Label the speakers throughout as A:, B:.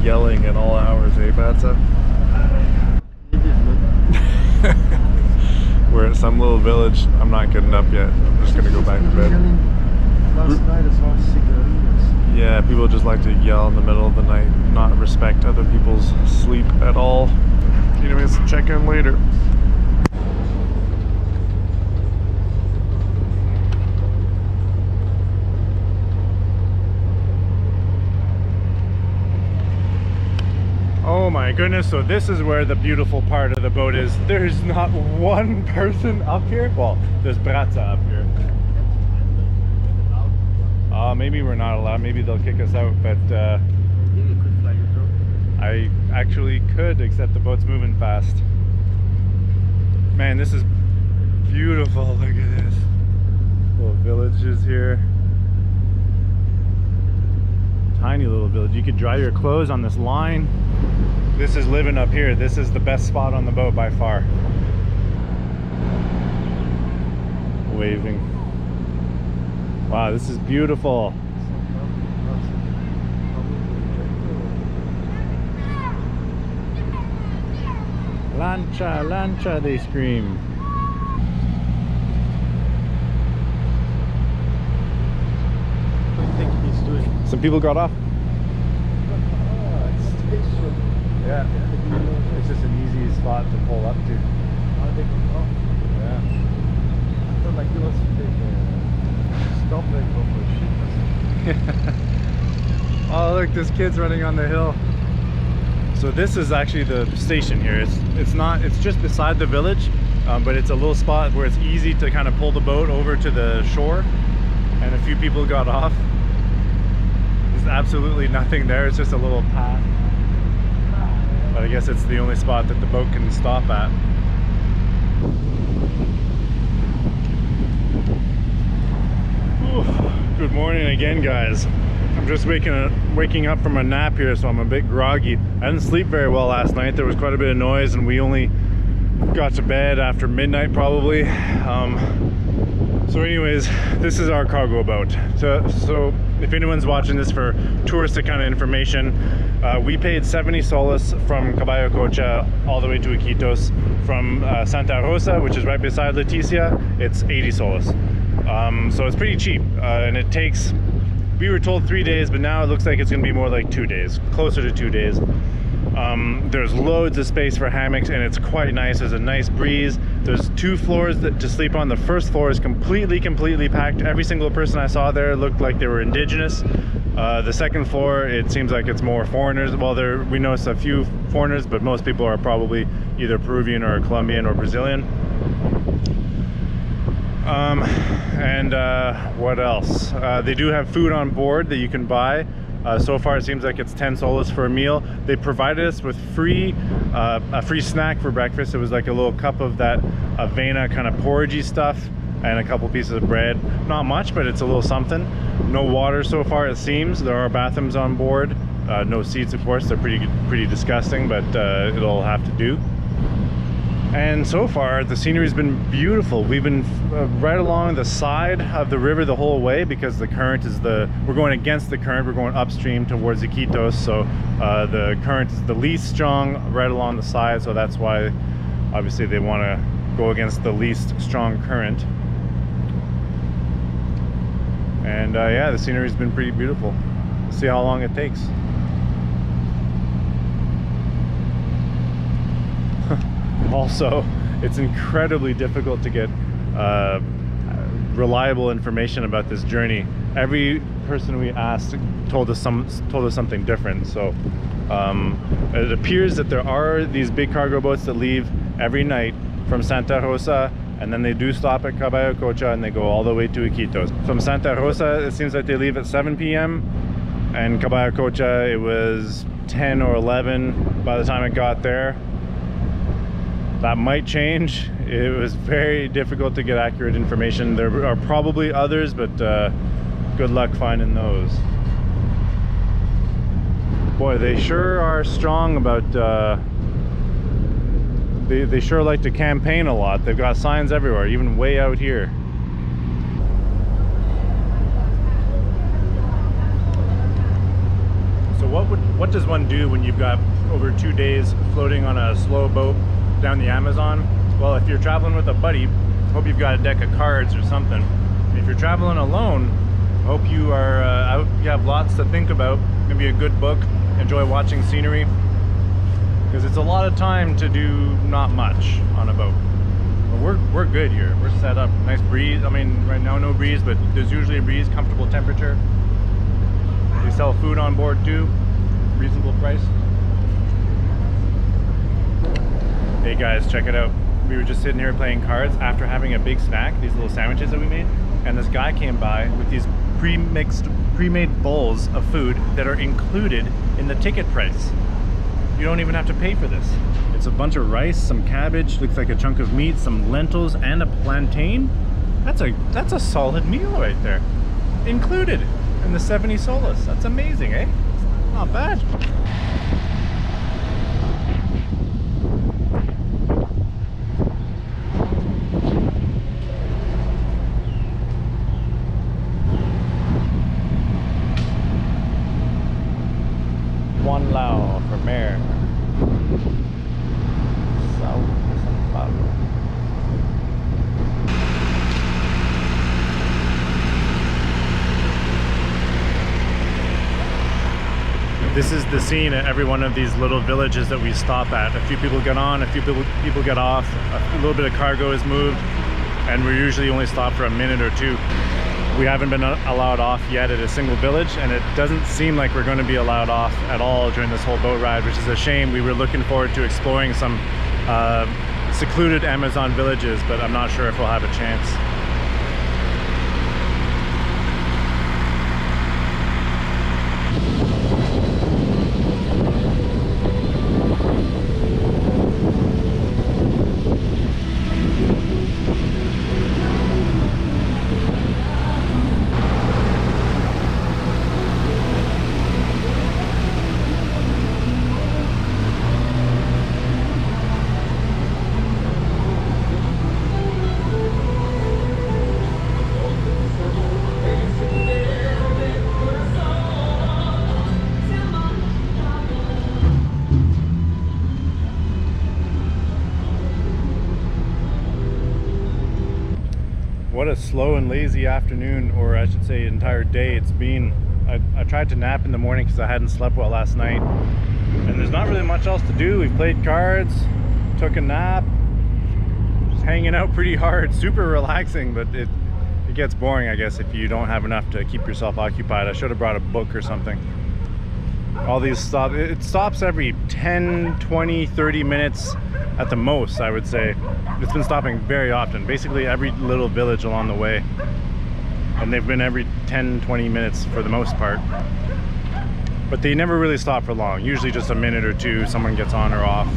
A: yelling at all hours, eh, Batsa? We're at some little village. I'm not getting up yet. I'm just gonna go back to bed.
B: Last night as well, cigarettes.
A: Yeah, people just like to yell in the middle of the night, not respect other people's sleep at all. Anyways, check in later. Oh my goodness, so this is where the beautiful part of the boat is. There's not one person up here. Well, there's Bratza up here. Maybe we're not allowed, maybe they'll kick us out, but I actually could, except the boat's moving fast. Man, this is beautiful, look at this. Little villages here. Tiny little village. You could dry your clothes on this line. This is living up here. This is the best spot on the boat by far. Waving. Wow, this is beautiful. Lancha, lancha, they scream.
B: What do you think he's doing?
A: Some people got off. Yeah, it's just an easy spot to pull up to. Yeah.
B: I felt like he was stop there for shit.
A: Oh look, this kid's running on the hill. So this is actually the station here. It's just beside the village, but it's a little spot where it's easy to kind of pull the boat over to the shore, and a few people got off. There's absolutely nothing there. It's just a little path. But I guess it's the only spot that the boat can stop at. Ooh, good morning again, guys. I'm just waking up from a nap here, so I'm a bit groggy. I didn't sleep very well last night. There was quite a bit of noise, and we only got to bed after midnight probably. So anyways, this is our cargo boat. So if anyone's watching this for touristic kind of information, we paid 70 soles from Caballo Cocha all the way to Iquitos. From Santa Rosa, which is right beside Leticia, it's 80 soles. So it's pretty cheap, and it takes, we were told 3 days, but now it looks like it's gonna be more like 2 days, closer to 2 days. There's loads of space for hammocks, and it's quite nice. There's a nice breeze. There's 2 floors to sleep on. The first floor is completely packed. Every single person I saw there looked like they were indigenous. The second floor, it seems like it's more foreigners. Well, we noticed a few foreigners, but most people are probably either Peruvian or Colombian or Brazilian. What else? They do have food on board that you can buy. So far it seems like it's 10 soles for a meal. They provided us with a free snack for breakfast. It was like a little cup of that avena kind of porridgey stuff and a couple pieces of bread. Not much, but it's a little something. No water so far, it seems. There are bathrooms on board. No seats, of course. They're pretty disgusting, but it'll have to do. And so far the scenery's been beautiful. We've been right along the side of the river the whole way, because the current is we're going against the current. We're going upstream towards Iquitos, so the current is the least strong right along the side, so that's why obviously they want to go against the least strong current. And yeah, the scenery's been pretty beautiful. Let's see how long it takes. Also, it's incredibly difficult to get reliable information about this journey. Every person we asked told us something different. So it appears that there are these big cargo boats that leave every night from Santa Rosa, and then they do stop at Caballo Cocha and they go all the way to Iquitos. From Santa Rosa, it seems like they leave at 7 p.m. and Caballo Cocha, it was 10 or 11 by the time it got there. That might change. It was very difficult to get accurate information. There are probably others, but good luck finding those. Boy, they sure are strong about they sure like to campaign a lot. They've got signs everywhere, even way out here. So what would what does one do when you've got over 2 days floating on a slow boat down the Amazon? Well, if you're traveling with a buddy, hope you've got a deck of cards or something. And if you're traveling alone, hope you are out, you have lots to think about, maybe a good book, enjoy watching scenery, because it's a lot of time to do not much on a boat. But we're good here. We're set up. Nice breeze. I mean, right now no breeze, but there's usually a breeze, comfortable temperature. They sell food on board too, reasonable price. Hey guys, check it out. We were just sitting here playing cards after having a big snack, these little sandwiches that we made, and this guy came by with these pre-made bowls of food that are included in the ticket price. You don't even have to pay for this. It's a bunch of rice, some cabbage, looks like a chunk of meat, some lentils, and a plantain. That's a solid meal right there. Included in the 70 soles. That's amazing, eh? Not bad. One lao for mayor. São Paulo. This is the scene at every one of these little villages that we stop at. A few people get on, a few people get off, a little bit of cargo is moved, and we usually only stop for a minute or two. We haven't been allowed off yet at a single village, and it doesn't seem like we're going to be allowed off at all during this whole boat ride, which is a shame. We were looking forward to exploring some secluded Amazon villages, but I'm not sure if we'll have a chance. What a slow and lazy afternoon, or I should say entire day it's been. I tried to nap in the morning because I hadn't slept well last night, and there's not really much else to do. We played cards, took a nap, just hanging out pretty hard. Super relaxing, but it gets boring, I guess, if you don't have enough to keep yourself occupied. I should have brought a book or something. All these stops, it stops every 10, 20, 30 minutes at the most, I would say. It's been stopping very often, basically every little village along the way. And they've been every 10, 20 minutes for the most part. But they never really stop for long, usually just a minute or two, someone gets on or off.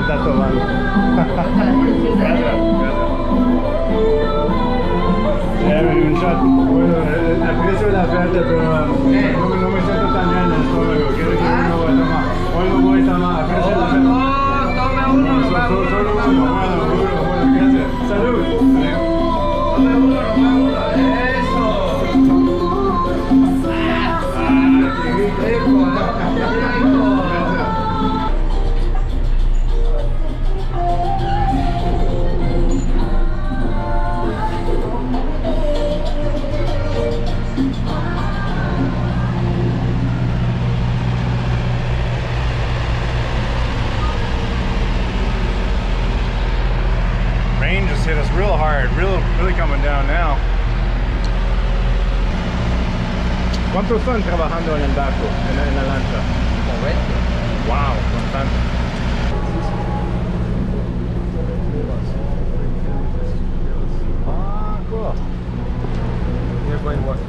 A: Está tomando. Un shot. Bueno, aprecio la oferta, pero no me siento tan bien en el estómago. Quiero que uno vaya más. Hoy no voy a tomar. Aprecio la oferta.
C: No, tome uno.
A: Solo uno. Bueno, gracias. Salud.
C: Tome uno. Eso. Qué rico.
A: Rain just hit us real hard, really coming down now. ¿Cuántos están trabajando en el barco, en la lancha?
C: Correcto.
A: Wow, bastante.
B: Ah, cool. Here's my work.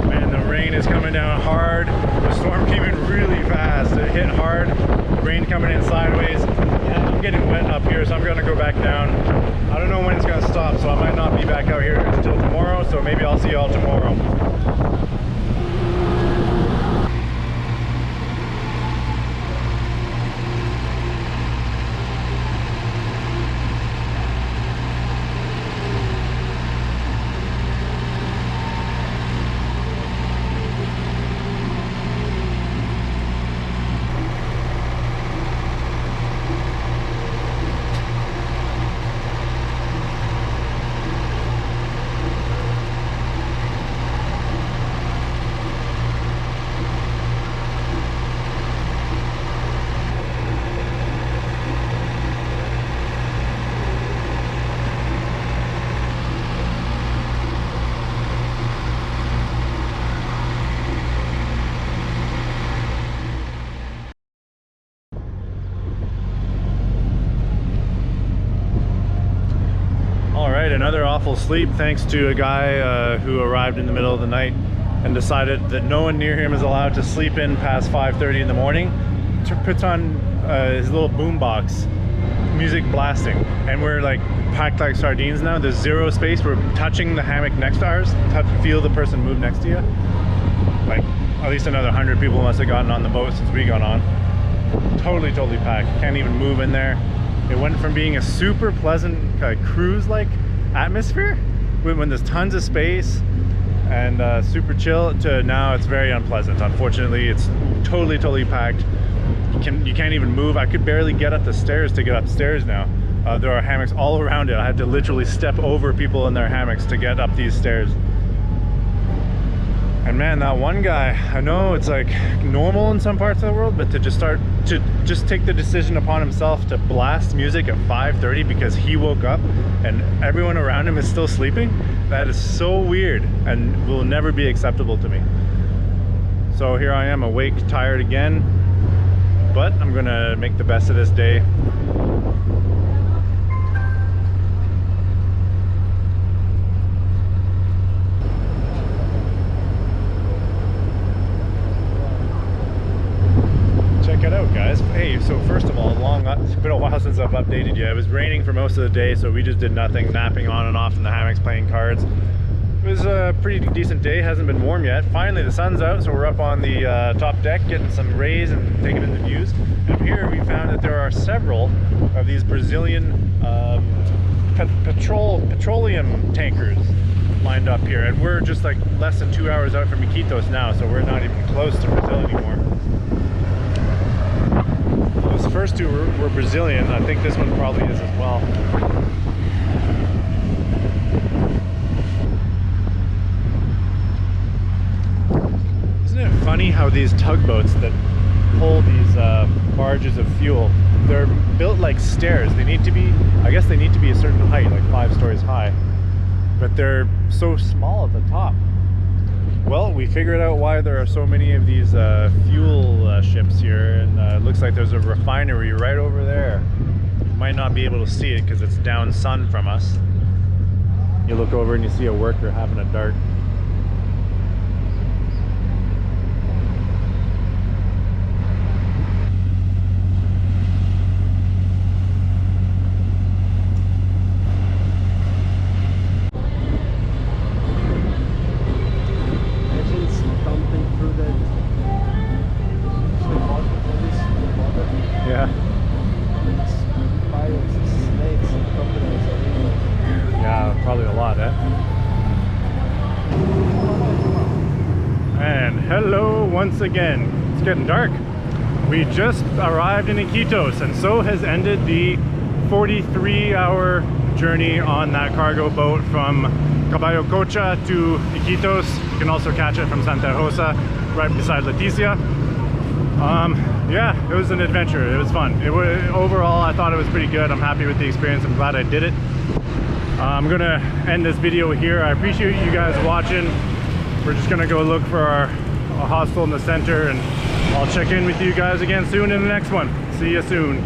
A: Man, the rain is coming down hard. The storm came in really fast. It hit hard. Rain coming in sideways. here, so I'm gonna go back down. I don't know when it's gonna stop, so I might not be back out here until tomorrow, so maybe I'll see y'all tomorrow. Another awful sleep thanks to a guy who arrived in the middle of the night and decided that no one near him is allowed to sleep in past 5:30 in the morning. Puts on his little boom box, music blasting, and we're like packed like sardines now. There's zero space. We're touching the hammock next to ours. Feel the person move next to you. Like at least another 100 people must have gotten on the boat since we got on. Totally packed. Can't even move in there. It went from being a super pleasant cruise-like atmosphere when there's tons of space and super chill to now it's very unpleasant. Unfortunately, it's totally packed. You can't even move. I could barely get up the stairs to get upstairs now. There are hammocks all around it. I had to literally step over people in their hammocks to get up these stairs. And man, that one guy, I know it's like normal in some parts of the world, but to just take the decision upon himself to blast music at 5:30 because he woke up and everyone around him is still sleeping, that is so weird and will never be acceptable to me. So here I am, awake, tired again, but I'm gonna make the best of this day. Check it out, guys. Hey, so first of all, it's been a while since I've updated you. It was raining for most of the day, so we just did nothing, napping on and off in the hammocks, playing cards. It was a pretty decent day. Hasn't been warm yet. Finally, the sun's out, so we're up on the top deck getting some rays and taking in the views. And here we found that there are several of these Brazilian petroleum tankers lined up here, and we're just like less than 2 hours out from Iquitos now, so we're not even close to Brazil anymore. Those first two were Brazilian. I think this one probably is as well. Isn't it funny how these tugboats that pull these barges of fuel, they're built like stairs. They need to be, I guess they need to be a certain height, like 5 stories high, but they're so small at the top. Well, we figured out why there are so many of these fuel ships here, and it looks like there's a refinery right over there. You might not be able to see it because it's down sun from us. You look over and you see a worker having a dart. Probably a lot, eh? And hello once again. It's getting dark. We just arrived in Iquitos, and so has ended the 43-hour journey on that cargo boat from Caballo Cocha to Iquitos. You can also catch it from Santa Rosa, right beside Leticia. Yeah, it was an adventure. It was fun. Overall, I thought it was pretty good. I'm happy with the experience. I'm glad I did it. I'm gonna end this video here. I appreciate you guys watching. We're just gonna go look for a hostel in the center, and I'll check in with you guys again soon in the next one. See you soon.